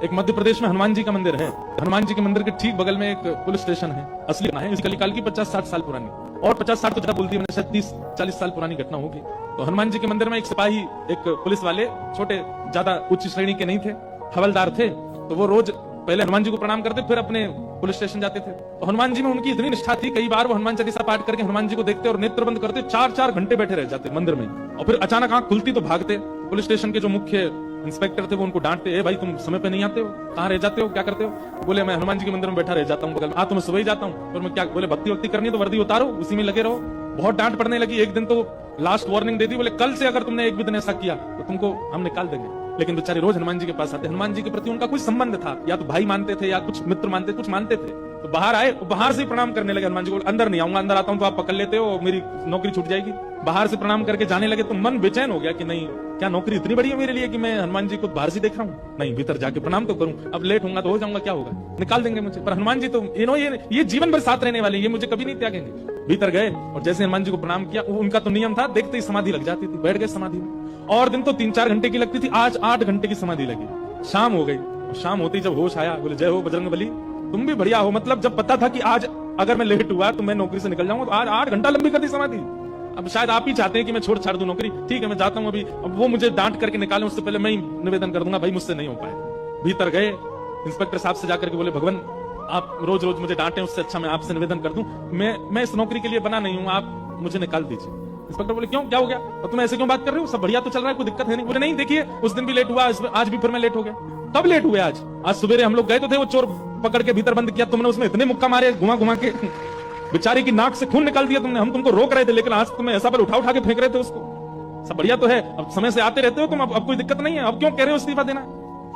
एक मध्य प्रदेश में हनुमान जी का मंदिर है। हनुमान जी के मंदिर के ठीक बगल में एक पुलिस स्टेशन है। असली घटना है, इस कलिकाल की 50-60 साल पुरानी, और 50-60 तो ज्यादा बोलती है, मैंने शायद 30-40 साल पुरानी घटना होगी। तो हनुमान जी के मंदिर में एक सिपाही, एक पुलिस वाले, छोटे, ज्यादा उच्च श्रेणी के नहीं थे, हवलदार थे। तो वो रोज पहले हनुमान जी को प्रणाम करते, फिर अपने पुलिस स्टेशन जाते थे। तो हनुमान जी में उनकी इतनी निष्ठा थी, कई बार वो हनुमान चालीसा पाठ करके हनुमान जी को देखते और नेत्र बंद करते, 4-4 घंटे बैठे रह जाते मंदिर में, और फिर अचानक आंख खुलती तो भागते। पुलिस स्टेशन के जो मुख्य इंस्पेक्टर थे वो उनको डांटते, ए भाई तुम समय पे नहीं आते हो, कहाँ रह जाते हो, क्या करते हो? बोले मैं हनुमान जी के मंदिर में बैठा रह जाता हूँ बगल में। तो मैं सुबह ही जाता हूँ। और मैं क्या, बोले भक्ति वक्ति करनी है तो वर्दी उतारो, उसी में लगे रहो। बहुत डांट पड़ने लगी। एक दिन तो लास्ट वार्निंग दे दी, बोले कल से अगर तुमने एक भी दिन ऐसा किया तो तुमको हम निकाल देंगे। लेकिन बेचारे रोज हनुमान जी के पास आते। हनुमान जी के प्रति उनका कुछ संबंध था, या तो भाई मानते थे या कुछ मित्र मानते, कुछ मानते थे। तो बाहर आए, बाहर से प्रणाम करने लगे हनुमान जी को। अंदर नहीं आऊंगा, अंदर आता हूं तो आप पकड़ लेते हो, मेरी नौकरी छूट जाएगी। बाहर से प्रणाम करके जाने लगे तो मन बेचैन हो गया कि नहीं, क्या नौकरी इतनी बड़ी है मेरे लिए कि मैं हनुमान जी को बाहर से देख रहा हूँ? नहीं, भीतर जाके प्रणाम तो करूं। अब लेट होगा तो हो जाऊंगा, क्या होगा, निकाल देंगे मुझे। पर हनुमान जी तो ये जीवन भर साथ रहने वाले, ये मुझे कभी नहीं त्यागेंगे। भीतर गए और जैसे हनुमान जी को प्रणाम किया, उनका तो नियम था, देखते ही समाधि लग जाती थी, बैठ गए समाधि में। और दिन तो 3-4 घंटे की लगती थी, आज 8 घंटे की समाधि लगी। शाम हो गई, शाम होती जब होश आया, बोले जय हो बजरंगबली, तुम भी बढ़िया हो। मतलब जब पता था कि आज अगर मैं लेट हुआ तो मैं नौकरी से निकल जाऊंगा, तो आज 8 घंटा लंबी कर दी समाधि। अब शायद आप ही चाहते हैं कि मैं छोड़ छाड़ दूं नौकरी, ठीक है मैं जाता हूं अभी। अब वो मुझे डांट करके निकाले, उससे पहले मैं ही निवेदन कर दूंगा, भाई मुझसे नहीं हो पाया। भीतर गए, इंस्पेक्टर साहब से जाकर के बोले, भगवान आप रोज रोज मुझे डांटे, उससे अच्छा मैं आपसे निवेदन कर दूं, मैं इस नौकरी के लिए बना नहीं हूं, आप मुझे निकाल दीजिए। इंस्पेक्टर बोले क्यों, क्या हो गया, और तुम ऐसे क्यों बात कर रहे हो, सब बढ़िया तो चल रहा है, कोई दिक्कत है नहीं? बोले नहीं, देखिए उस दिन भी लेट हुआ, आज भी फिर मैं लेट हो गया। कब लेट हुए? आज सवेरे हम लोग गए तो थे, वो चोर पकड़ के भीतर बंद किया, तुमने उसमें इतने मुक्का मारे घुमा घुमा के, बेचारी की नाक से खून निकाल दिया तुमने। हम तुमको रोक रहे थे, लेकिन आज तुम्हें ऐसा पर उठा के फेंक रहे थे उसको। सब बढ़िया तो है, अब समय से आते रहते हो तुम, अब कोई दिक्कत नहीं है, अब क्यों कह रहे हो इस्तीफा देना?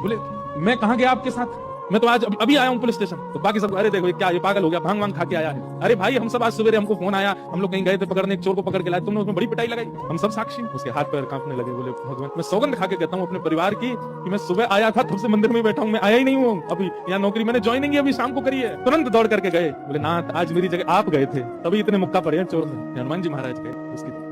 बोले मैं कहां गया आपके साथ, मैं तो आज अभी आया हूं पुलिस स्टेशन। तो बाकी सब, अरे देखो क्या ये पागल हो गया, भांग वांग खा के आया है। अरे भाई हम सब आज सवेरे, हमको फोन आया, हम लोग कहीं गए थे पकड़ने, एक चोर को पकड़ के लाए, तुमने उसमें बड़ी पिटाई लगाई, हम सब साक्षी। उसके हाथ पैर कांपने लगे। बोले भगवान, मैं सौगंध खा के कहता हूँ अपने परिवार की कि मैं सुबह आया था, तब से मंदिर में बैठा हूँ, मैं आया ही नहीं हूँ। अभी यहाँ नौकरी मैंने ज्वाइनिंग अभी शाम को करी है। तुरंत दौड़ करके गए। बोले नाथ आज मेरी जगह आप गए थे, तभी इतने मुक्का पड़े हैं चोर में। हनुमान जी महाराज गए उसकी